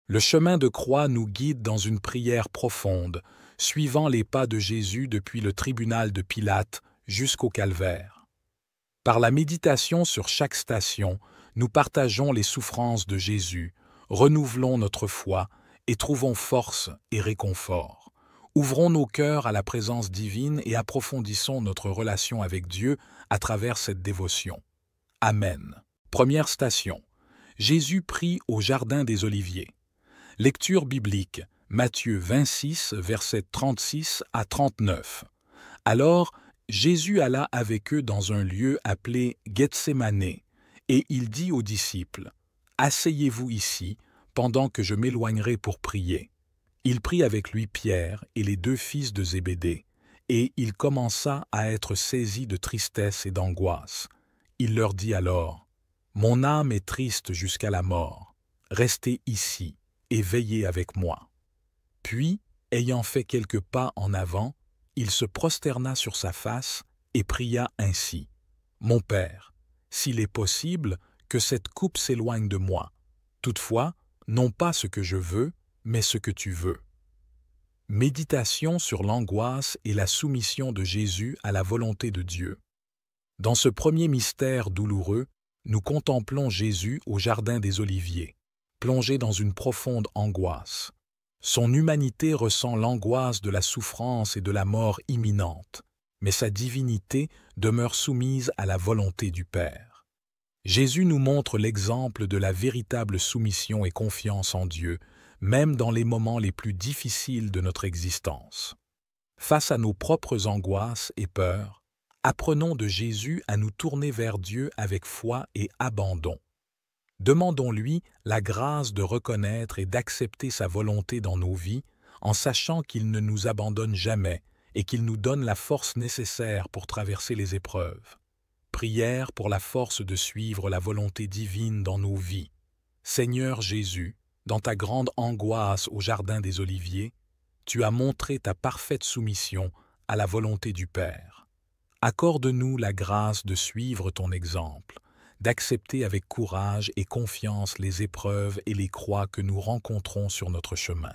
Le chemin de croix nous guide dans une prière profonde, suivant les pas de Jésus depuis le tribunal de Pilate jusqu'au calvaire. Par la méditation sur chaque station, nous partageons les souffrances de Jésus, renouvelons notre foi et trouvons force et réconfort. Ouvrons nos cœurs à la présence divine et approfondissons notre relation avec Dieu à travers cette dévotion. Amen. Première station. Jésus prie au jardin des Oliviers. Lecture biblique. Matthieu 26, versets 36 à 39. Alors, Jésus alla avec eux dans un lieu appelé Gethsémane, et il dit aux disciples, « Asseyez-vous ici, pendant que je m'éloignerai pour prier. » Il prit avec lui Pierre et les deux fils de Zébédée, et il commença à être saisi de tristesse et d'angoisse. Il leur dit alors, « Mon âme est triste jusqu'à la mort. Restez ici et veillez avec moi. » Puis, ayant fait quelques pas en avant, il se prosterna sur sa face et pria ainsi, « Mon Père, s'il est possible, que cette coupe s'éloigne de moi. Toutefois, non pas ce que je veux, mais ce que tu veux. » Méditation sur l'angoisse et la soumission de Jésus à la volonté de Dieu. Dans ce premier mystère douloureux, nous contemplons Jésus au jardin des Oliviers, plongé dans une profonde angoisse. Son humanité ressent l'angoisse de la souffrance et de la mort imminente, mais sa divinité demeure soumise à la volonté du Père. Jésus nous montre l'exemple de la véritable soumission et confiance en Dieu, même dans les moments les plus difficiles de notre existence. Face à nos propres angoisses et peurs, apprenons de Jésus à nous tourner vers Dieu avec foi et abandon. Demandons-lui la grâce de reconnaître et d'accepter sa volonté dans nos vies, en sachant qu'il ne nous abandonne jamais et qu'il nous donne la force nécessaire pour traverser les épreuves. Prière pour la force de suivre la volonté divine dans nos vies. Seigneur Jésus, dans ta grande angoisse au jardin des Oliviers, tu as montré ta parfaite soumission à la volonté du Père. Accorde-nous la grâce de suivre ton exemple, d'accepter avec courage et confiance les épreuves et les croix que nous rencontrons sur notre chemin.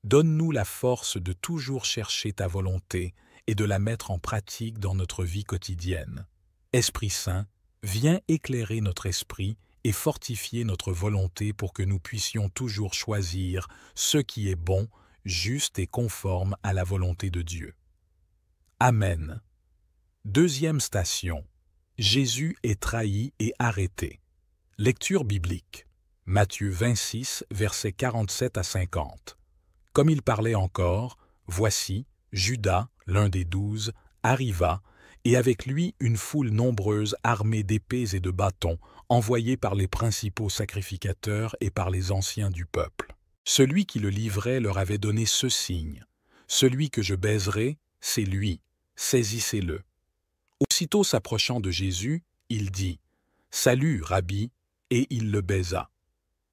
Donne-nous la force de toujours chercher ta volonté et de la mettre en pratique dans notre vie quotidienne. Esprit Saint, viens éclairer notre esprit et fortifier notre volonté pour que nous puissions toujours choisir ce qui est bon, juste et conforme à la volonté de Dieu. Amen. Deuxième station. Jésus est trahi et arrêté. Lecture biblique. Matthieu 26, versets 47 à 50. Comme il parlait encore, voici, Judas, l'un des 12, arriva, et avec lui une foule nombreuse armée d'épées et de bâtons, envoyés par les principaux sacrificateurs et par les anciens du peuple. Celui qui le livrait leur avait donné ce signe. « Celui que je baiserai, c'est lui, saisissez-le. » Aussitôt s'approchant de Jésus, il dit « Salut, Rabbi », et il le baisa.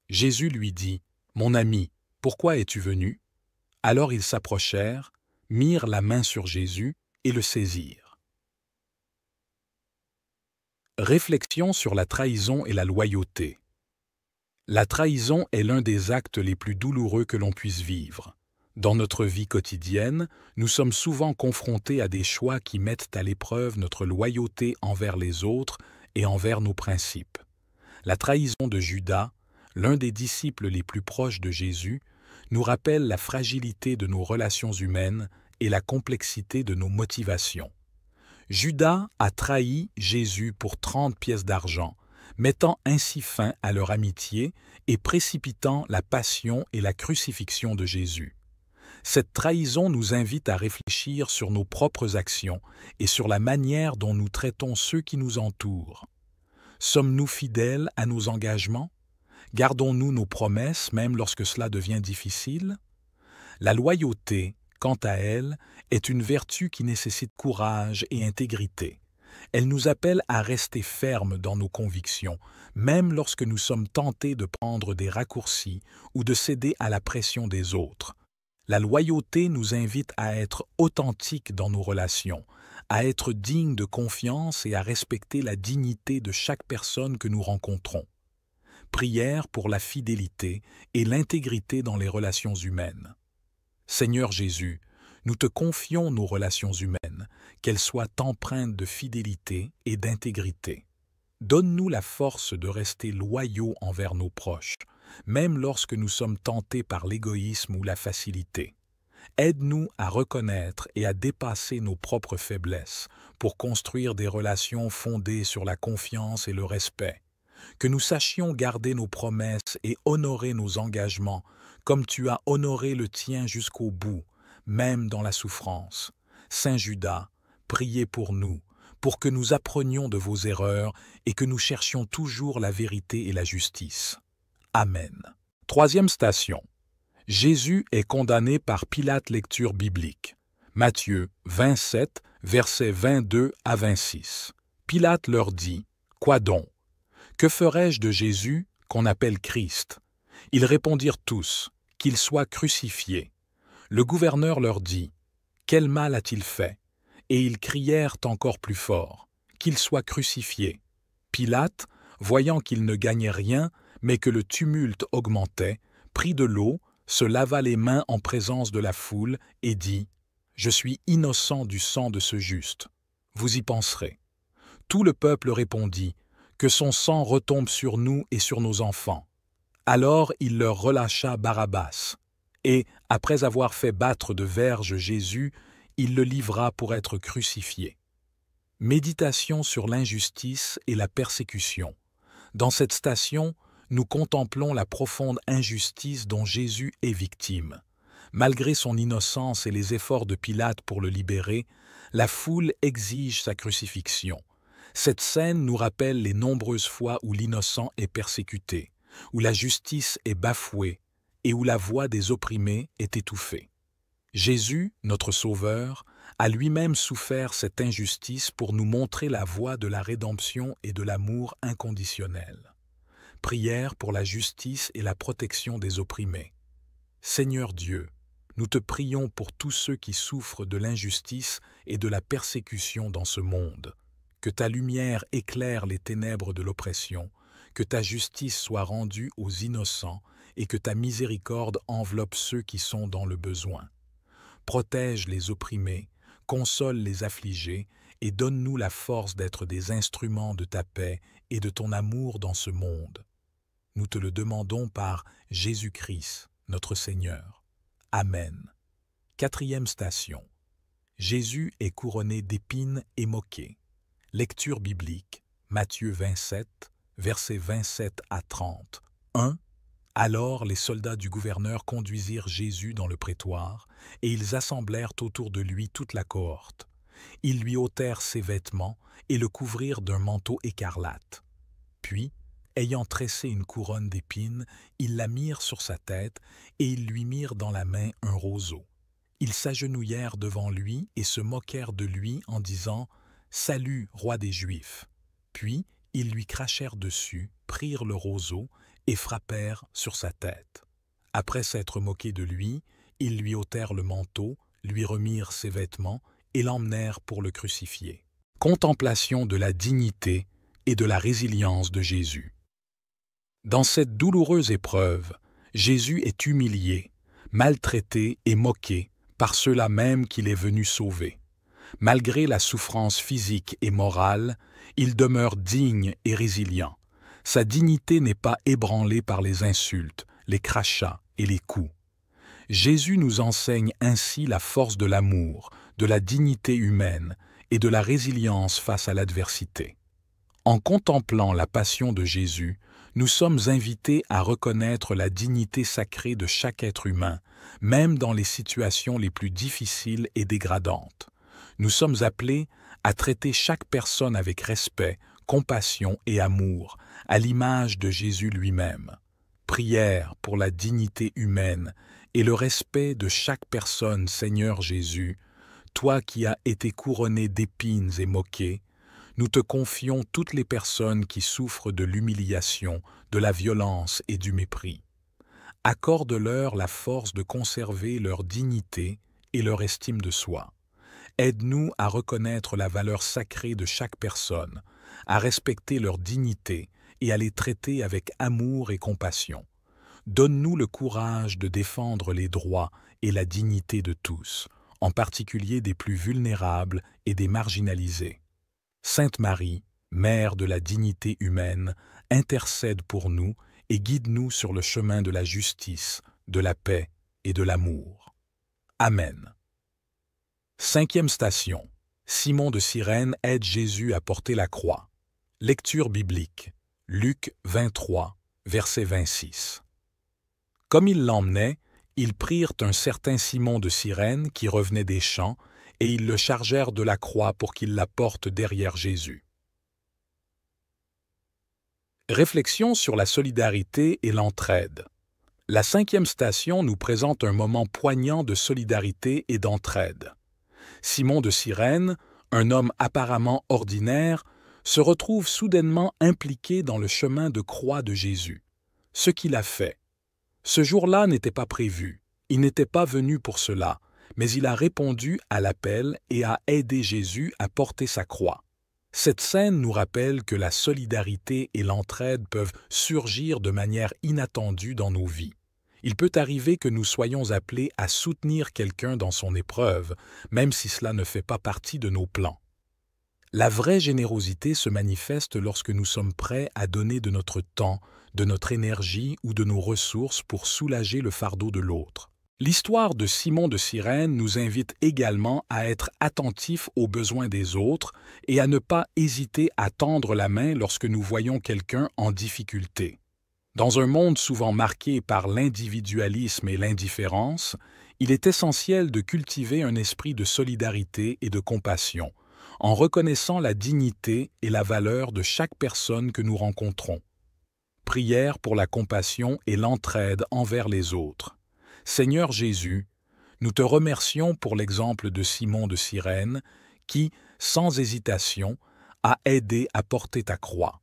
Jésus lui dit « Mon ami, pourquoi es-tu venu ?» Alors ils s'approchèrent, mirent la main sur Jésus et le saisirent. Réflexion sur la trahison et la loyauté. La trahison est l'un des actes les plus douloureux que l'on puisse vivre. Dans notre vie quotidienne, nous sommes souvent confrontés à des choix qui mettent à l'épreuve notre loyauté envers les autres et envers nos principes. La trahison de Judas, l'un des disciples les plus proches de Jésus, nous rappelle la fragilité de nos relations humaines et la complexité de nos motivations. Judas a trahi Jésus pour 30 pièces d'argent, mettant ainsi fin à leur amitié et précipitant la passion et la crucifixion de Jésus. Cette trahison nous invite à réfléchir sur nos propres actions et sur la manière dont nous traitons ceux qui nous entourent. Sommes-nous fidèles à nos engagements? Gardons-nous nos promesses même lorsque cela devient difficile? La loyauté, quant à elle, est une vertu qui nécessite courage et intégrité. Elle nous appelle à rester fermes dans nos convictions, même lorsque nous sommes tentés de prendre des raccourcis ou de céder à la pression des autres. La loyauté nous invite à être authentiques dans nos relations, à être dignes de confiance et à respecter la dignité de chaque personne que nous rencontrons. Prière pour la fidélité et l'intégrité dans les relations humaines. Seigneur Jésus, nous te confions nos relations humaines, qu'elles soient empreintes de fidélité et d'intégrité. Donne-nous la force de rester loyaux envers nos proches, même lorsque nous sommes tentés par l'égoïsme ou la facilité. Aide-nous à reconnaître et à dépasser nos propres faiblesses pour construire des relations fondées sur la confiance et le respect. Que nous sachions garder nos promesses et honorer nos engagements, comme tu as honoré le tien jusqu'au bout, même dans la souffrance. Saint Judas, priez pour nous, pour que nous apprenions de vos erreurs et que nous cherchions toujours la vérité et la justice. Amen. Troisième station. Jésus est condamné par Pilate. Lecture biblique. Matthieu 27, versets 22 à 26. Pilate leur dit, « Quoi donc? Que ferai-je de Jésus, qu'on appelle Christ ?» Ils répondirent tous, « Qu'il soit crucifié. » Le gouverneur leur dit, « Quel mal a-t-il fait ?» Et ils crièrent encore plus fort, « Qu'il soit crucifié. » Pilate, voyant qu'il ne gagnait rien, mais que le tumulte augmentait, prit de l'eau, se lava les mains en présence de la foule et dit, « Je suis innocent du sang de ce juste. Vous y penserez. » Tout le peuple répondit, « Que son sang retombe sur nous et sur nos enfants. » Alors il leur relâcha Barabbas, et, après avoir fait battre de verges Jésus, il le livra pour être crucifié. Méditation sur l'injustice et la persécution. Dans cette station, nous contemplons la profonde injustice dont Jésus est victime. Malgré son innocence et les efforts de Pilate pour le libérer, la foule exige sa crucifixion. Cette scène nous rappelle les nombreuses fois où l'innocent est persécuté, où la justice est bafouée et où la voix des opprimés est étouffée. Jésus, notre Sauveur, a lui-même souffert cette injustice pour nous montrer la voie de la rédemption et de l'amour inconditionnel. Prière pour la justice et la protection des opprimés. Seigneur Dieu, nous te prions pour tous ceux qui souffrent de l'injustice et de la persécution dans ce monde. Que ta lumière éclaire les ténèbres de l'oppression, que ta justice soit rendue aux innocents et que ta miséricorde enveloppe ceux qui sont dans le besoin. Protège les opprimés, console les affligés et donne-nous la force d'être des instruments de ta paix et de ton amour dans ce monde. Nous te le demandons par Jésus-Christ, notre Seigneur. Amen. Quatrième station. Jésus est couronné d'épines et moqué. Lecture biblique. Matthieu 27, versets 27 à 30. 1. Alors les soldats du gouverneur conduisirent Jésus dans le prétoire, et ils assemblèrent autour de lui toute la cohorte. Ils lui ôtèrent ses vêtements et le couvrirent d'un manteau écarlate. Puis, ayant tressé une couronne d'épines, ils la mirent sur sa tête et ils lui mirent dans la main un roseau. Ils s'agenouillèrent devant lui et se moquèrent de lui en disant « Salut, roi des Juifs !» Puis ils lui crachèrent dessus, prirent le roseau et frappèrent sur sa tête. Après s'être moqués de lui, ils lui ôtèrent le manteau, lui remirent ses vêtements et l'emmenèrent pour le crucifier. Contemplation de la dignité et de la résilience de Jésus. Dans cette douloureuse épreuve, Jésus est humilié, maltraité et moqué par ceux-là même qu'il est venu sauver. Malgré la souffrance physique et morale, il demeure digne et résilient. Sa dignité n'est pas ébranlée par les insultes, les crachats et les coups. Jésus nous enseigne ainsi la force de l'amour, de la dignité humaine et de la résilience face à l'adversité. En contemplant la passion de Jésus, nous sommes invités à reconnaître la dignité sacrée de chaque être humain, même dans les situations les plus difficiles et dégradantes. Nous sommes appelés à traiter chaque personne avec respect, compassion et amour, à l'image de Jésus lui-même. Prière pour la dignité humaine et le respect de chaque personne, Seigneur Jésus, toi qui as été couronné d'épines et moqué, nous te confions toutes les personnes qui souffrent de l'humiliation, de la violence et du mépris. Accorde-leur la force de conserver leur dignité et leur estime de soi. Aide-nous à reconnaître la valeur sacrée de chaque personne, à respecter leur dignité et à les traiter avec amour et compassion. Donne-nous le courage de défendre les droits et la dignité de tous, en particulier des plus vulnérables et des marginalisés. Sainte Marie, Mère de la dignité humaine, intercède pour nous et guide-nous sur le chemin de la justice, de la paix et de l'amour. Amen. 5e station. Simon de Cyrène aide Jésus à porter la croix. Lecture biblique. Luc 23, verset 26. Comme ils l'emmenaient, ils prirent un certain Simon de Cyrène qui revenait des champs, et ils le chargèrent de la croix pour qu'il la porte derrière Jésus. Réflexion sur la solidarité et l'entraide. La 5e station nous présente un moment poignant de solidarité et d'entraide. Simon de Cyrène, un homme apparemment ordinaire, se retrouve soudainement impliqué dans le chemin de croix de Jésus. Ce qu'il a fait. Ce jour-là n'était pas prévu, il n'était pas venu pour cela, mais il a répondu à l'appel et a aidé Jésus à porter sa croix. Cette scène nous rappelle que la solidarité et l'entraide peuvent surgir de manière inattendue dans nos vies. Il peut arriver que nous soyons appelés à soutenir quelqu'un dans son épreuve, même si cela ne fait pas partie de nos plans. La vraie générosité se manifeste lorsque nous sommes prêts à donner de notre temps, de notre énergie ou de nos ressources pour soulager le fardeau de l'autre. L'histoire de Simon de Cyrène nous invite également à être attentifs aux besoins des autres et à ne pas hésiter à tendre la main lorsque nous voyons quelqu'un en difficulté. Dans un monde souvent marqué par l'individualisme et l'indifférence, il est essentiel de cultiver un esprit de solidarité et de compassion, en reconnaissant la dignité et la valeur de chaque personne que nous rencontrons. Prière pour la compassion et l'entraide envers les autres. Seigneur Jésus, nous te remercions pour l'exemple de Simon de Cyrène qui, sans hésitation, a aidé à porter ta croix.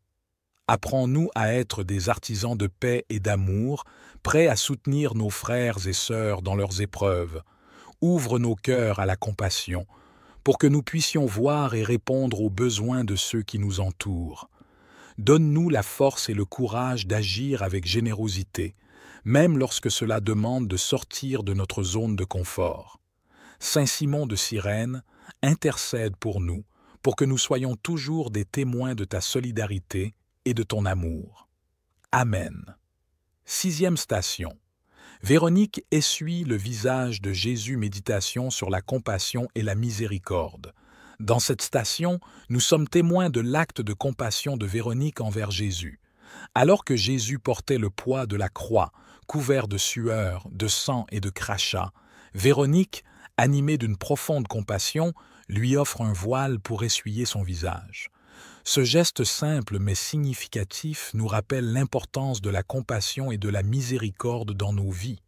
Apprends-nous à être des artisans de paix et d'amour, prêts à soutenir nos frères et sœurs dans leurs épreuves. Ouvre nos cœurs à la compassion, pour que nous puissions voir et répondre aux besoins de ceux qui nous entourent. Donne-nous la force et le courage d'agir avec générosité, même lorsque cela demande de sortir de notre zone de confort. Saint Simon de Cyrène, intercède pour nous, pour que nous soyons toujours des témoins de ta solidarité et de ton amour. Amen. 6e station. Véronique essuie le visage de Jésus. Méditation sur la compassion et la miséricorde. Dans cette station, nous sommes témoins de l'acte de compassion de Véronique envers Jésus. Alors que Jésus portait le poids de la croix, couvert de sueur, de sang et de crachats, Véronique, animée d'une profonde compassion, lui offre un voile pour essuyer son visage. Ce geste simple mais significatif nous rappelle l'importance de la compassion et de la miséricorde dans nos vies.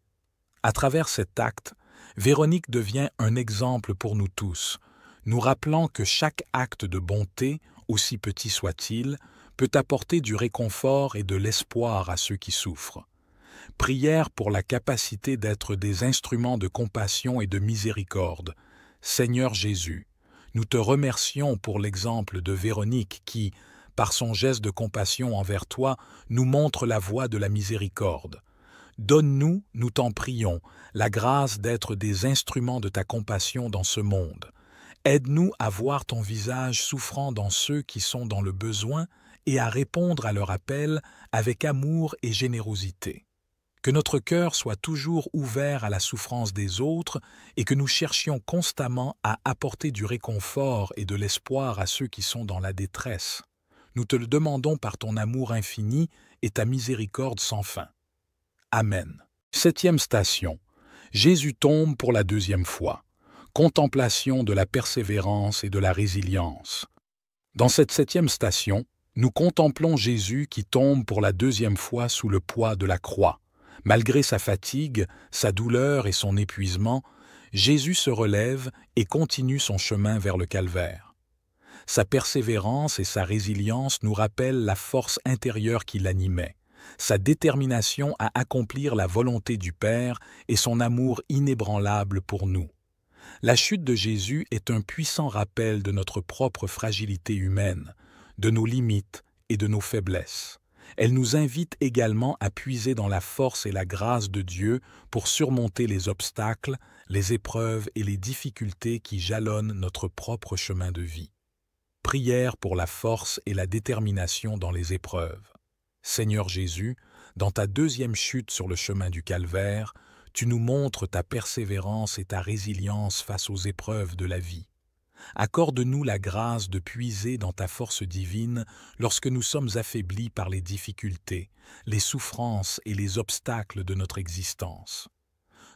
À travers cet acte, Véronique devient un exemple pour nous tous, nous rappelant que chaque acte de bonté, aussi petit soit-il, peut apporter du réconfort et de l'espoir à ceux qui souffrent. Prière pour la capacité d'être des instruments de compassion et de miséricorde. Seigneur Jésus, nous te remercions pour l'exemple de Véronique qui, par son geste de compassion envers toi, nous montre la voie de la miséricorde. Donne-nous, nous t'en prions, la grâce d'être des instruments de ta compassion dans ce monde. Aide-nous à voir ton visage souffrant dans ceux qui sont dans le besoin et à répondre à leur appel avec amour et générosité. Que notre cœur soit toujours ouvert à la souffrance des autres et que nous cherchions constamment à apporter du réconfort et de l'espoir à ceux qui sont dans la détresse. Nous te le demandons par ton amour infini et ta miséricorde sans fin. Amen. 7e station. Jésus tombe pour la 2e fois. Contemplation de la persévérance et de la résilience. Dans cette 7e station, nous contemplons Jésus qui tombe pour la 2e fois sous le poids de la croix. Malgré sa fatigue, sa douleur et son épuisement, Jésus se relève et continue son chemin vers le calvaire. Sa persévérance et sa résilience nous rappellent la force intérieure qui l'animait, sa détermination à accomplir la volonté du Père et son amour inébranlable pour nous. La chute de Jésus est un puissant rappel de notre propre fragilité humaine, de nos limites et de nos faiblesses. Elle nous invite également à puiser dans la force et la grâce de Dieu pour surmonter les obstacles, les épreuves et les difficultés qui jalonnent notre propre chemin de vie. Prière pour la force et la détermination dans les épreuves. Seigneur Jésus, dans ta deuxième chute sur le chemin du calvaire, tu nous montres ta persévérance et ta résilience face aux épreuves de la vie. Accorde-nous la grâce de puiser dans ta force divine lorsque nous sommes affaiblis par les difficultés, les souffrances et les obstacles de notre existence.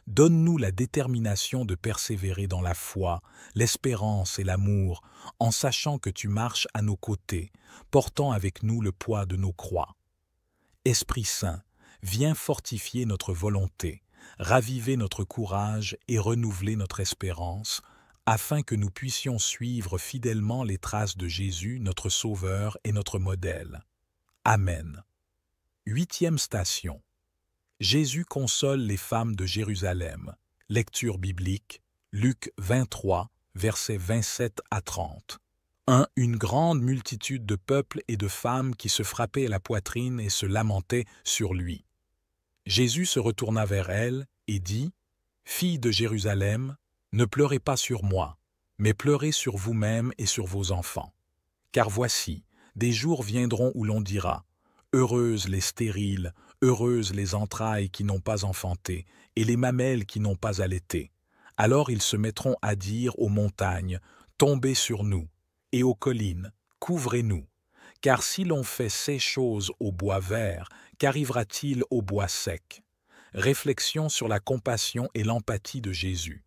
Donne-nous la détermination de persévérer dans la foi, l'espérance et l'amour, en sachant que tu marches à nos côtés, portant avec nous le poids de nos croix. Esprit Saint, viens fortifier notre volonté, raviver notre courage et renouveler notre espérance, afin que nous puissions suivre fidèlement les traces de Jésus, notre Sauveur et notre modèle. Amen. 8e station. Jésus console les femmes de Jérusalem. Lecture biblique, Luc 23, versets 27 à 30. Une grande multitude de peuples et de femmes qui se frappaient la poitrine et se lamentaient sur lui. Jésus se retourna vers elles et dit, « Filles de Jérusalem, ne pleurez pas sur moi, mais pleurez sur vous-même et sur vos enfants. Car voici, des jours viendront où l'on dira, « Heureuses les stériles, heureuses les entrailles qui n'ont pas enfanté, et les mamelles qui n'ont pas allaité. Alors ils se mettront à dire aux montagnes, « Tombez sur nous », et aux collines, « Couvrez-nous ». Car si l'on fait ces choses au bois vert, qu'arrivera-t-il au bois sec? Réflexion sur la compassion et l'empathie de Jésus.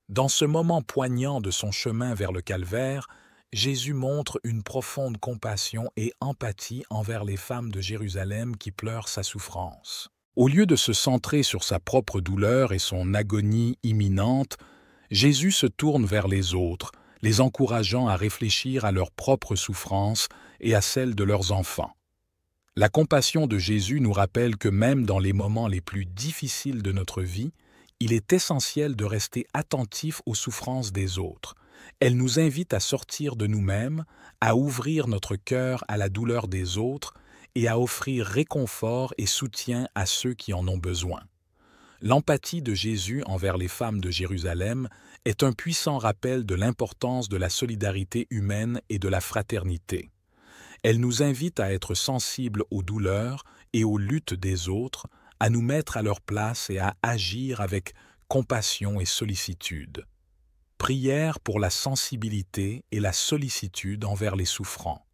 Dans ce moment poignant de son chemin vers le calvaire, Jésus montre une profonde compassion et empathie envers les femmes de Jérusalem qui pleurent sa souffrance. Au lieu de se centrer sur sa propre douleur et son agonie imminente, Jésus se tourne vers les autres, les encourageant à réfléchir à leur propre souffrance et à celle de leurs enfants. La compassion de Jésus nous rappelle que même dans les moments les plus difficiles de notre vie, il est essentiel de rester attentif aux souffrances des autres. Elle nous invite à sortir de nous-mêmes, à ouvrir notre cœur à la douleur des autres et à offrir réconfort et soutien à ceux qui en ont besoin. L'empathie de Jésus envers les femmes de Jérusalem est un puissant rappel de l'importance de la solidarité humaine et de la fraternité. Elle nous invite à être sensibles aux douleurs et aux luttes des autres, à nous mettre à leur place et à agir avec compassion et sollicitude. Prière pour la sensibilité et la sollicitude envers les souffrants.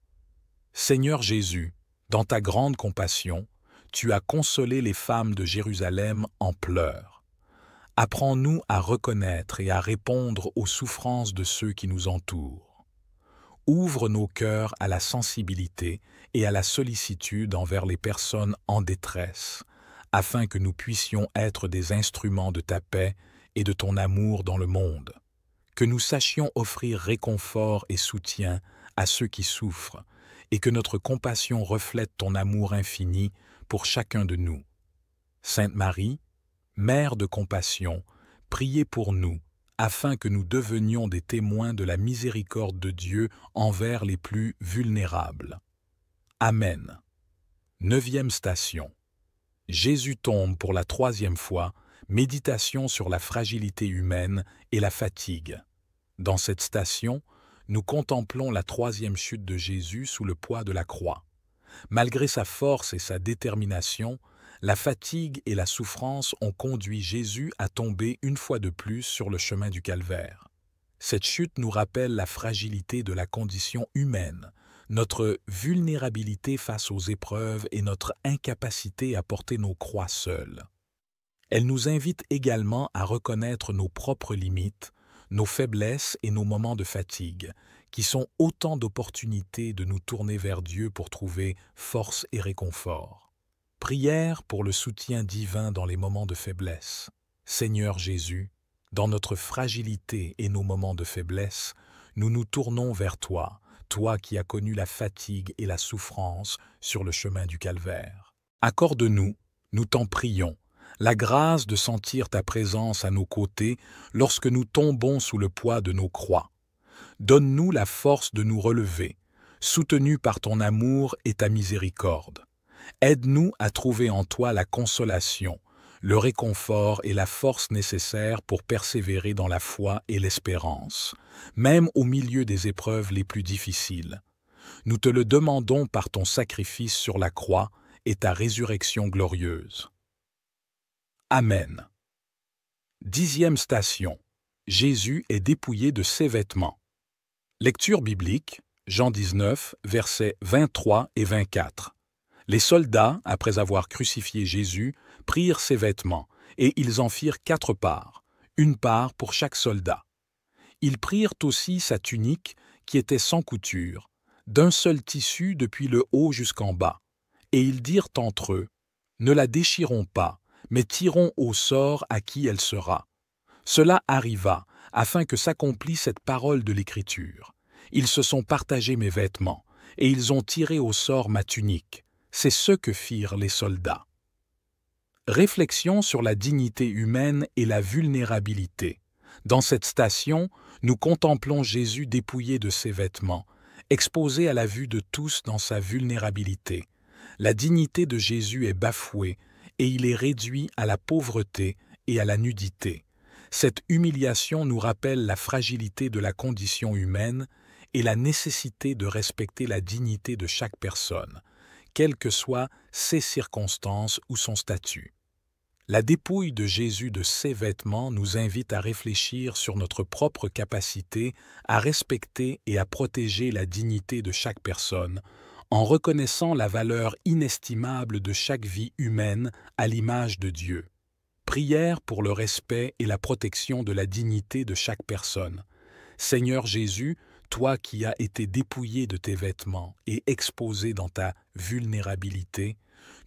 Seigneur Jésus, dans ta grande compassion, tu as consolé les femmes de Jérusalem en pleurs. Apprends-nous à reconnaître et à répondre aux souffrances de ceux qui nous entourent. Ouvre nos cœurs à la sensibilité et à la sollicitude envers les personnes en détresse, afin que nous puissions être des instruments de ta paix et de ton amour dans le monde. Que nous sachions offrir réconfort et soutien à ceux qui souffrent, et que notre compassion reflète ton amour infini pour chacun de nous. Sainte Marie, Mère de compassion, priez pour nous, afin que nous devenions des témoins de la miséricorde de Dieu envers les plus vulnérables. Amen. 9e station. Jésus tombe pour la 3e fois, méditation sur la fragilité humaine et la fatigue. Dans cette station, nous contemplons la 3e chute de Jésus sous le poids de la croix. Malgré sa force et sa détermination, la fatigue et la souffrance ont conduit Jésus à tomber une fois de plus sur le chemin du calvaire. Cette chute nous rappelle la fragilité de la condition humaine, notre vulnérabilité face aux épreuves et notre incapacité à porter nos croix seuls. Elle nous invite également à reconnaître nos propres limites, nos faiblesses et nos moments de fatigue, qui sont autant d'opportunités de nous tourner vers Dieu pour trouver force et réconfort. Prière pour le soutien divin dans les moments de faiblesse. Seigneur Jésus, dans notre fragilité et nos moments de faiblesse, nous nous tournons vers toi, toi qui as connu la fatigue et la souffrance sur le chemin du calvaire. Accorde-nous, nous t'en prions, la grâce de sentir ta présence à nos côtés lorsque nous tombons sous le poids de nos croix. Donne-nous la force de nous relever, soutenus par ton amour et ta miséricorde. Aide-nous à trouver en toi la consolation, le réconfort et la force nécessaires pour persévérer dans la foi et l'espérance, même au milieu des épreuves les plus difficiles. Nous te le demandons par ton sacrifice sur la croix et ta résurrection glorieuse. Amen. 10e station. Jésus est dépouillé de ses vêtements. Lecture biblique, Jean 19, versets 23 et 24. Les soldats, après avoir crucifié Jésus, prirent ses vêtements, et ils en firent 4 parts, une part pour chaque soldat. Ils prirent aussi sa tunique, qui était sans couture, d'un seul tissu depuis le haut jusqu'en bas, et ils dirent entre eux, « Ne la déchirons pas, mais tirons au sort à qui elle sera. » Cela arriva, afin que s'accomplisse cette parole de l'Écriture. Ils se sont partagés mes vêtements, et ils ont tiré au sort ma tunique. C'est ce que firent les soldats. Réflexion sur la dignité humaine et la vulnérabilité. Dans cette station, nous contemplons Jésus dépouillé de ses vêtements, exposé à la vue de tous dans sa vulnérabilité. La dignité de Jésus est bafouée et il est réduit à la pauvreté et à la nudité. Cette humiliation nous rappelle la fragilité de la condition humaine et la nécessité de respecter la dignité de chaque personne, quelles que soient ses circonstances ou son statut. La dépouille de Jésus de ses vêtements nous invite à réfléchir sur notre propre capacité à respecter et à protéger la dignité de chaque personne, en reconnaissant la valeur inestimable de chaque vie humaine à l'image de Dieu. Prière pour le respect et la protection de la dignité de chaque personne. Seigneur Jésus, toi qui as été dépouillé de tes vêtements et exposé dans ta vulnérabilité,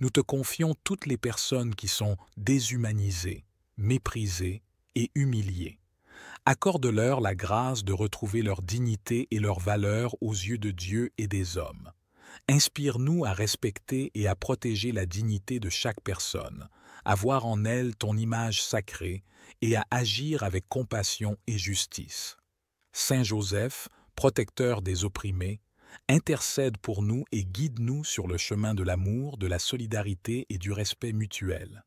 nous te confions toutes les personnes qui sont déshumanisées, méprisées et humiliées. Accorde-leur la grâce de retrouver leur dignité et leur valeur aux yeux de Dieu et des hommes. Inspire-nous à respecter et à protéger la dignité de chaque personne, à voir en elle ton image sacrée et à agir avec compassion et justice. Saint Joseph, protecteur des opprimés, intercède pour nous et guide-nous sur le chemin de l'amour, de la solidarité et du respect mutuel.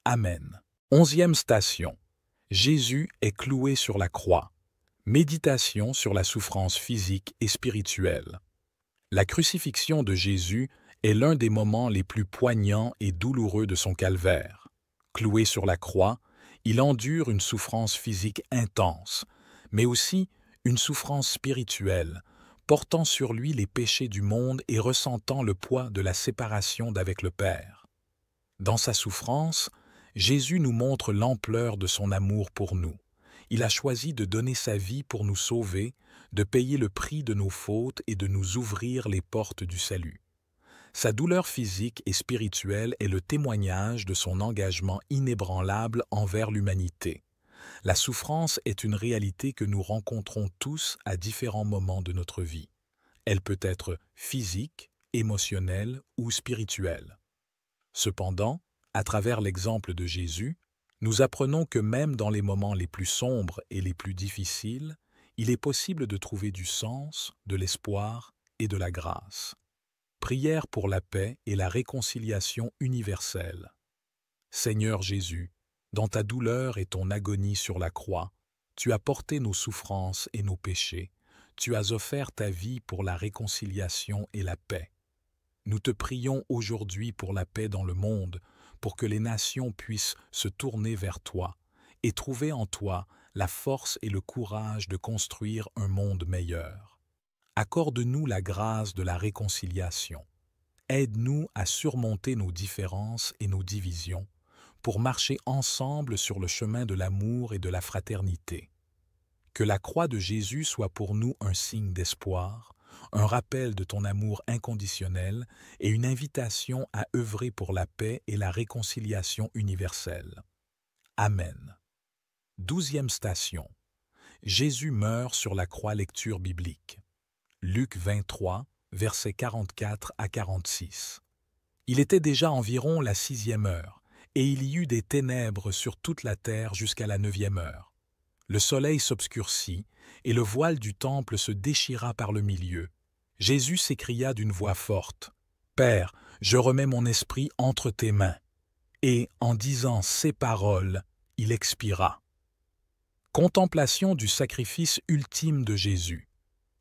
Amen. 11e station. Jésus est cloué sur la croix. Méditation sur la souffrance physique et spirituelle. La crucifixion de Jésus est l'un des moments les plus poignants et douloureux de son calvaire. Cloué sur la croix, il endure une souffrance physique intense, mais aussi une souffrance spirituelle, portant sur lui les péchés du monde et ressentant le poids de la séparation d'avec le Père. Dans sa souffrance, Jésus nous montre l'ampleur de son amour pour nous. Il a choisi de donner sa vie pour nous sauver, de payer le prix de nos fautes et de nous ouvrir les portes du salut. Sa douleur physique et spirituelle est le témoignage de son engagement inébranlable envers l'humanité. La souffrance est une réalité que nous rencontrons tous à différents moments de notre vie. Elle peut être physique, émotionnelle ou spirituelle. Cependant, à travers l'exemple de Jésus, nous apprenons que même dans les moments les plus sombres et les plus difficiles, il est possible de trouver du sens, de l'espoir et de la grâce. Prière pour la paix et la réconciliation universelle. Seigneur Jésus, dans ta douleur et ton agonie sur la croix, tu as porté nos souffrances et nos péchés. Tu as offert ta vie pour la réconciliation et la paix. Nous te prions aujourd'hui pour la paix dans le monde, pour que les nations puissent se tourner vers toi et trouver en toi la force et le courage de construire un monde meilleur. Accorde-nous la grâce de la réconciliation. Aide-nous à surmonter nos différences et nos divisions pour marcher ensemble sur le chemin de l'amour et de la fraternité. Que la croix de Jésus soit pour nous un signe d'espoir, un rappel de ton amour inconditionnel et une invitation à œuvrer pour la paix et la réconciliation universelle. Amen. 12e station. Jésus meurt sur la croix. Lecture biblique. Luc 23, versets 44 à 46. Il était déjà environ la 6e heure, et il y eut des ténèbres sur toute la terre jusqu'à la 9e heure. Le soleil s'obscurcit, et le voile du temple se déchira par le milieu. Jésus s'écria d'une voix forte, Père, je remets mon esprit entre tes mains. » Et, en disant ces paroles, il expira. Contemplation du sacrifice ultime de Jésus.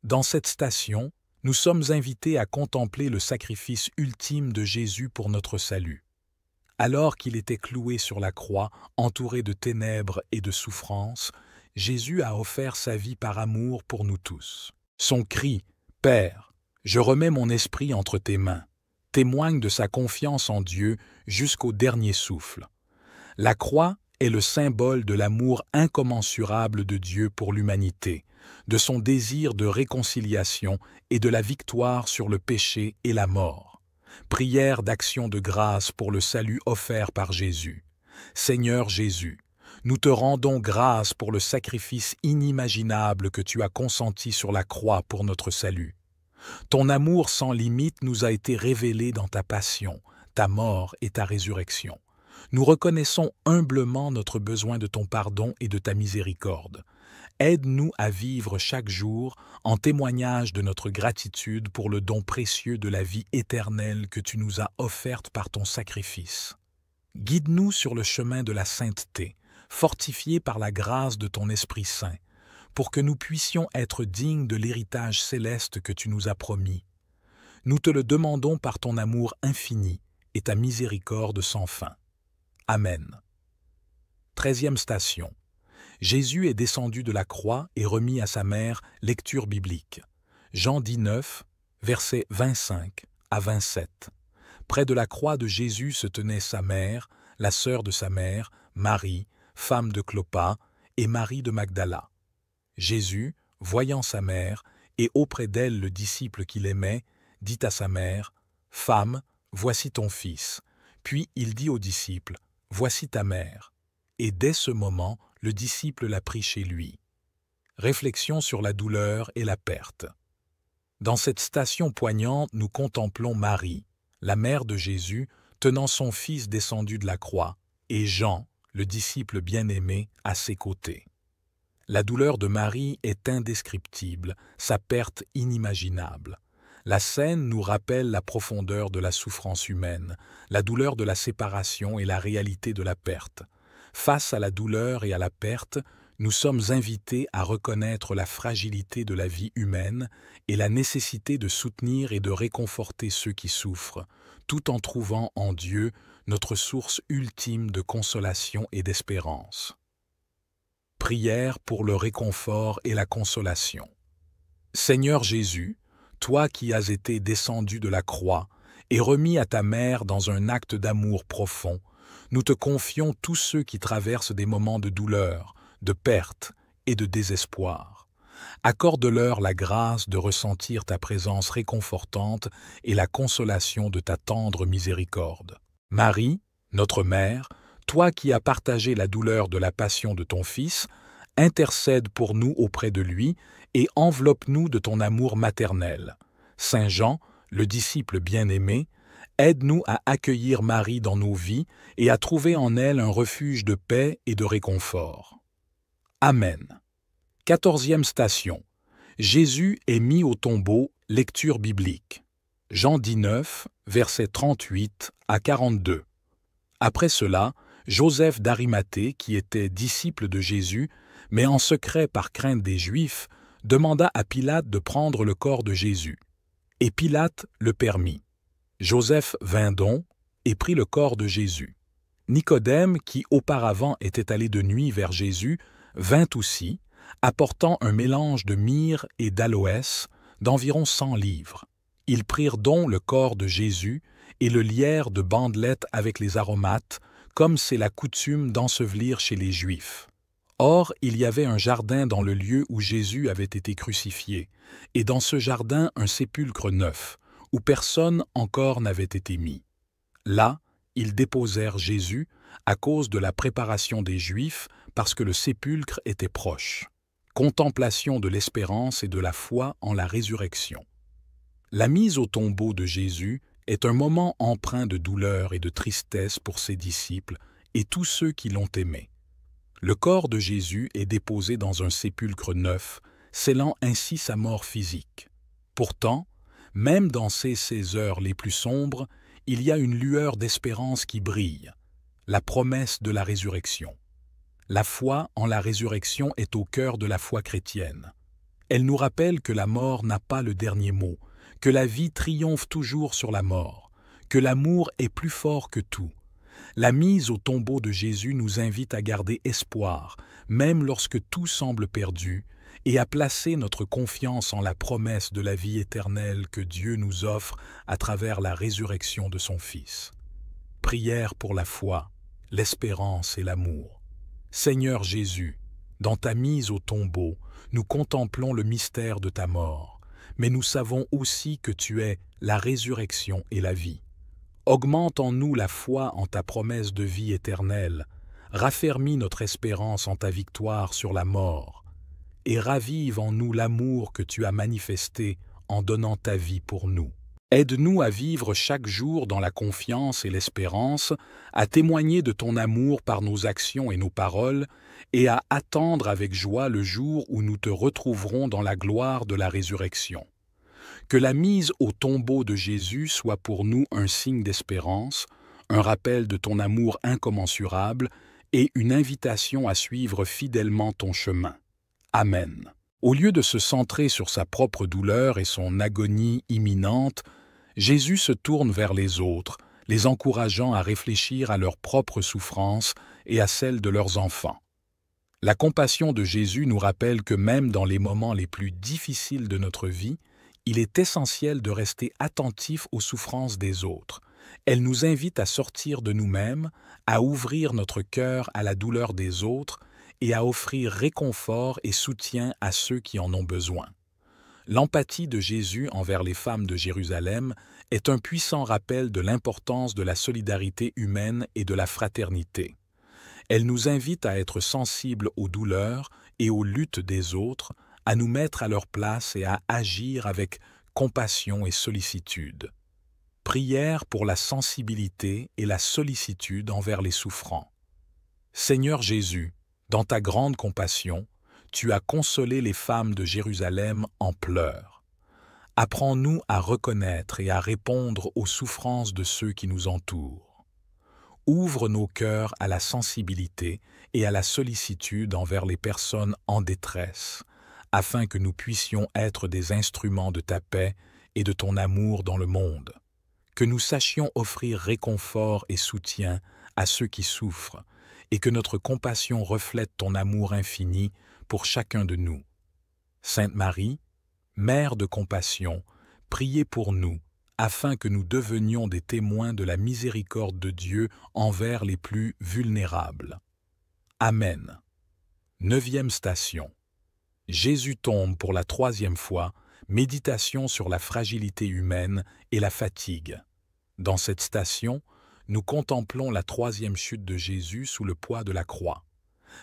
Dans cette station, nous sommes invités à contempler le sacrifice ultime de Jésus pour notre salut. Alors qu'il était cloué sur la croix, entouré de ténèbres et de souffrances, Jésus a offert sa vie par amour pour nous tous. Son cri « Père, je remets mon esprit entre tes mains » témoigne de sa confiance en Dieu jusqu'au dernier souffle. La croix est le symbole de l'amour incommensurable de Dieu pour l'humanité, de son désir de réconciliation et de la victoire sur le péché et la mort. Prière d'action de grâce pour le salut offert par Jésus. Seigneur Jésus, nous te rendons grâce pour le sacrifice inimaginable que tu as consenti sur la croix pour notre salut. Ton amour sans limite nous a été révélé dans ta passion, ta mort et ta résurrection. Nous reconnaissons humblement notre besoin de ton pardon et de ta miséricorde. Aide-nous à vivre chaque jour en témoignage de notre gratitude pour le don précieux de la vie éternelle que tu nous as offerte par ton sacrifice. Guide-nous sur le chemin de la sainteté, fortifiés par la grâce de ton Esprit Saint, pour que nous puissions être dignes de l'héritage céleste que tu nous as promis. Nous te le demandons par ton amour infini et ta miséricorde sans fin. Amen. 13e station. Jésus est descendu de la croix et remis à sa mère, lecture biblique. Jean 19, versets 25 à 27. Près de la croix de Jésus se tenait sa mère, la sœur de sa mère, Marie, femme de Clopas, et Marie de Magdala. Jésus, voyant sa mère, et auprès d'elle le disciple qu'il aimait, dit à sa mère, « Femme, voici ton fils. » Puis il dit au disciple, « Voici ta mère. » Et dès ce moment, le disciple la prit chez lui. Réflexion sur la douleur et la perte. Dans cette station poignante, nous contemplons Marie, la mère de Jésus, tenant son fils descendu de la croix, et Jean, le disciple bien-aimé, à ses côtés. La douleur de Marie est indescriptible, sa perte inimaginable. La scène nous rappelle la profondeur de la souffrance humaine, la douleur de la séparation et la réalité de la perte. Face à la douleur et à la perte, nous sommes invités à reconnaître la fragilité de la vie humaine et la nécessité de soutenir et de réconforter ceux qui souffrent, tout en trouvant en Dieu notre source ultime de consolation et d'espérance. Prière pour le réconfort et la consolation. Seigneur Jésus, toi qui as été descendu de la croix et remis à ta mère dans un acte d'amour profond, nous te confions tous ceux qui traversent des moments de douleur, de perte et de désespoir. Accorde-leur la grâce de ressentir ta présence réconfortante et la consolation de ta tendre miséricorde. Marie, notre mère, toi qui as partagé la douleur de la passion de ton Fils, intercède pour nous auprès de lui et enveloppe-nous de ton amour maternel. Saint Jean, le disciple bien-aimé, aide-nous à accueillir Marie dans nos vies et à trouver en elle un refuge de paix et de réconfort. Amen. 14e station. Jésus est mis au tombeau, lecture biblique. Jean 19, versets 38 à 42. Après cela, Joseph d'Arimathée, qui était disciple de Jésus, mais en secret par crainte des Juifs, demanda à Pilate de prendre le corps de Jésus. Et Pilate le permit. Joseph vint donc et prit le corps de Jésus. Nicodème, qui auparavant était allé de nuit vers Jésus, vint aussi, apportant un mélange de myrrhe et d'aloès d'environ 100 livres. Ils prirent donc le corps de Jésus et le lièrent de bandelettes avec les aromates, comme c'est la coutume d'ensevelir chez les Juifs. Or, il y avait un jardin dans le lieu où Jésus avait été crucifié, et dans ce jardin un sépulcre neuf, où personne encore n'avait été mis. Là, ils déposèrent Jésus à cause de la préparation des Juifs, parce que le sépulcre était proche. Contemplation de l'espérance et de la foi en la résurrection. La mise au tombeau de Jésus est un moment empreint de douleur et de tristesse pour ses disciples et tous ceux qui l'ont aimé. Le corps de Jésus est déposé dans un sépulcre neuf, scellant ainsi sa mort physique. Pourtant, Même dans ces heures les plus sombres, il y a une lueur d'espérance qui brille, la promesse de la résurrection. La foi en la résurrection est au cœur de la foi chrétienne. Elle nous rappelle que la mort n'a pas le dernier mot, que la vie triomphe toujours sur la mort, que l'amour est plus fort que tout. La mise au tombeau de Jésus nous invite à garder espoir, même lorsque tout semble perdu, et à placer notre confiance en la promesse de la vie éternelle que Dieu nous offre à travers la résurrection de son Fils. Prière pour la foi, l'espérance et l'amour. Seigneur Jésus, dans ta mise au tombeau, nous contemplons le mystère de ta mort, mais nous savons aussi que tu es la résurrection et la vie. Augmente en nous la foi en ta promesse de vie éternelle, raffermis notre espérance en ta victoire sur la mort, et ravive en nous l'amour que tu as manifesté en donnant ta vie pour nous. Aide-nous à vivre chaque jour dans la confiance et l'espérance, à témoigner de ton amour par nos actions et nos paroles, et à attendre avec joie le jour où nous te retrouverons dans la gloire de la résurrection. Que la mise au tombeau de Jésus soit pour nous un signe d'espérance, un rappel de ton amour incommensurable et une invitation à suivre fidèlement ton chemin. Amen. Au lieu de se centrer sur sa propre douleur et son agonie imminente, Jésus se tourne vers les autres, les encourageant à réfléchir à leurs propres souffrances et à celles de leurs enfants. La compassion de Jésus nous rappelle que même dans les moments les plus difficiles de notre vie, il est essentiel de rester attentif aux souffrances des autres. Elle nous invite à sortir de nous-mêmes, à ouvrir notre cœur à la douleur des autres et à offrir réconfort et soutien à ceux qui en ont besoin. L'empathie de Jésus envers les femmes de Jérusalem est un puissant rappel de l'importance de la solidarité humaine et de la fraternité. Elle nous invite à être sensibles aux douleurs et aux luttes des autres, à nous mettre à leur place et à agir avec compassion et sollicitude. Prière pour la sensibilité et la sollicitude envers les souffrants. Seigneur Jésus, dans ta grande compassion, tu as consolé les femmes de Jérusalem en pleurs. Apprends-nous à reconnaître et à répondre aux souffrances de ceux qui nous entourent. Ouvre nos cœurs à la sensibilité et à la sollicitude envers les personnes en détresse, afin que nous puissions être des instruments de ta paix et de ton amour dans le monde, que nous sachions offrir réconfort et soutien à ceux qui souffrent, et que notre compassion reflète ton amour infini pour chacun de nous. Sainte Marie, Mère de compassion, priez pour nous, afin que nous devenions des témoins de la miséricorde de Dieu envers les plus vulnérables. Amen. 9e station. Jésus tombe pour la 3e fois, méditation sur la fragilité humaine et la fatigue. Dans cette station, nous contemplons la 3e chute de Jésus sous le poids de la croix.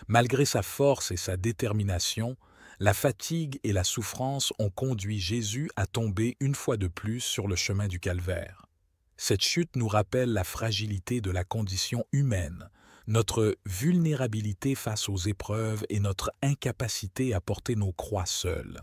Malgré sa force et sa détermination, la fatigue et la souffrance ont conduit Jésus à tomber une fois de plus sur le chemin du calvaire. Cette chute nous rappelle la fragilité de la condition humaine, notre vulnérabilité face aux épreuves et notre incapacité à porter nos croix seuls.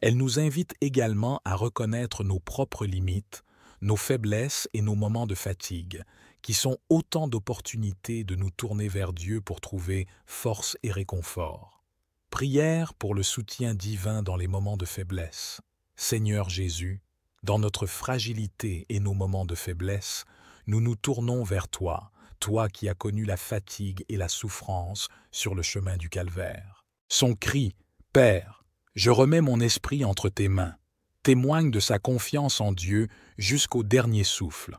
Elle nous invite également à reconnaître nos propres limites, nos faiblesses et nos moments de fatigue, qui sont autant d'opportunités de nous tourner vers Dieu pour trouver force et réconfort. Prière pour le soutien divin dans les moments de faiblesse. Seigneur Jésus, dans notre fragilité et nos moments de faiblesse, nous nous tournons vers toi, toi qui as connu la fatigue et la souffrance sur le chemin du calvaire. Son cri « Père, je remets mon esprit entre tes mains » témoigne de sa confiance en Dieu jusqu'au dernier souffle.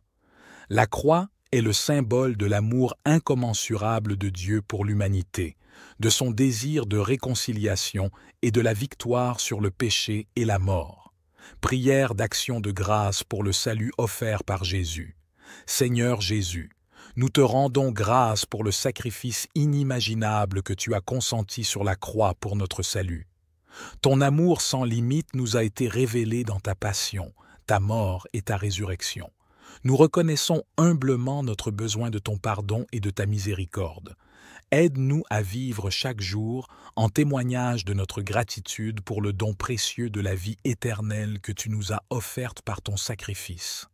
La croix est le symbole de l'amour incommensurable de Dieu pour l'humanité, de son désir de réconciliation et de la victoire sur le péché et la mort. Prière d'action de grâce pour le salut offert par Jésus. Seigneur Jésus, nous te rendons grâce pour le sacrifice inimaginable que tu as consenti sur la croix pour notre salut. Ton amour sans limite nous a été révélé dans ta passion, ta mort et ta résurrection. Nous reconnaissons humblement notre besoin de ton pardon et de ta miséricorde. Aide-nous à vivre chaque jour en témoignage de notre gratitude pour le don précieux de la vie éternelle que tu nous as offerte par ton sacrifice.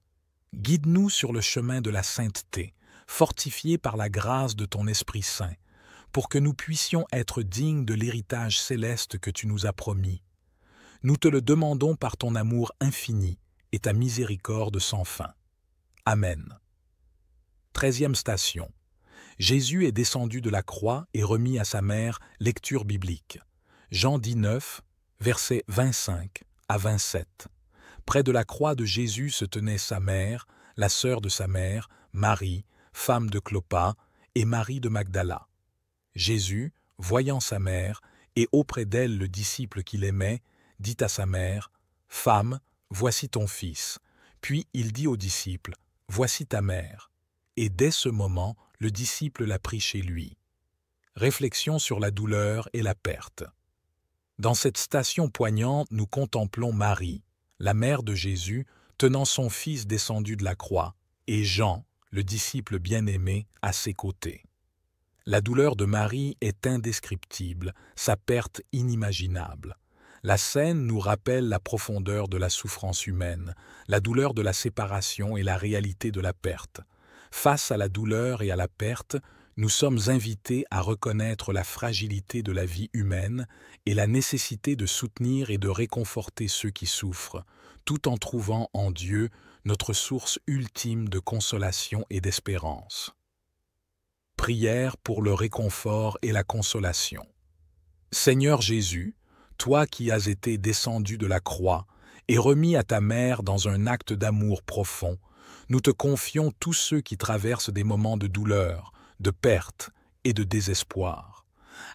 Guide-nous sur le chemin de la sainteté, fortifiés par la grâce de ton Esprit Saint, pour que nous puissions être dignes de l'héritage céleste que tu nous as promis. Nous te le demandons par ton amour infini et ta miséricorde sans fin. Amen. 13e station. Jésus est descendu de la croix et remis à sa mère, lecture biblique. Jean 19, versets 25 à 27. Près de la croix de Jésus se tenait sa mère, la sœur de sa mère, Marie, femme de Clopas, et Marie de Magdala. Jésus, voyant sa mère, et auprès d'elle le disciple qu'il aimait, dit à sa mère, « Femme, voici ton fils. » Puis il dit au disciple, « Voici ta mère. » Et dès ce moment, le disciple l'a pris chez lui. Réflexion sur la douleur et la perte. Dans cette station poignante, nous contemplons Marie, la mère de Jésus, tenant son fils descendu de la croix, et Jean, le disciple bien-aimé, à ses côtés. La douleur de Marie est indescriptible, sa perte inimaginable. La scène nous rappelle la profondeur de la souffrance humaine, la douleur de la séparation et la réalité de la perte. Face à la douleur et à la perte, nous sommes invités à reconnaître la fragilité de la vie humaine et la nécessité de soutenir et de réconforter ceux qui souffrent, tout en trouvant en Dieu notre source ultime de consolation et d'espérance. Prière pour le réconfort et la consolation. Seigneur Jésus, toi qui as été descendu de la croix et remis à ta mère dans un acte d'amour profond, nous te confions tous ceux qui traversent des moments de douleur, de perte et de désespoir.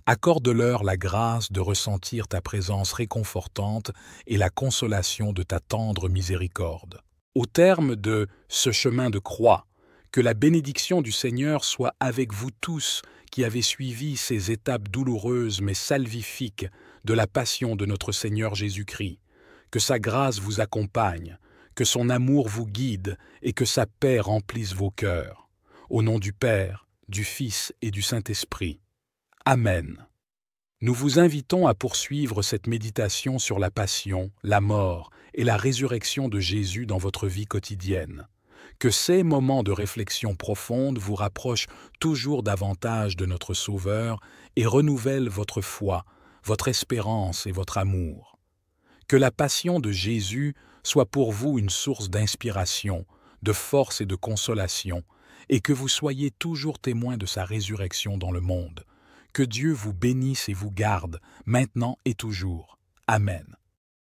Accorde-leur la grâce de ressentir ta présence réconfortante et la consolation de ta tendre miséricorde. Au terme de ce chemin de croix, que la bénédiction du Seigneur soit avec vous tous qui avez suivi ces étapes douloureuses mais salvifiques de la passion de notre Seigneur Jésus-Christ. Que sa grâce vous accompagne, que son amour vous guide et que sa paix remplisse vos cœurs. Au nom du Père, du Fils et du Saint-Esprit. Amen. Nous vous invitons à poursuivre cette méditation sur la passion, la mort et la résurrection de Jésus dans votre vie quotidienne. Que ces moments de réflexion profonde vous rapprochent toujours davantage de notre Sauveur et renouvellent votre foi, votre espérance et votre amour. Que la passion de Jésus soit pour vous une source d'inspiration, de force et de consolation, et que vous soyez toujours témoins de sa résurrection dans le monde. Que Dieu vous bénisse et vous garde, maintenant et toujours. Amen.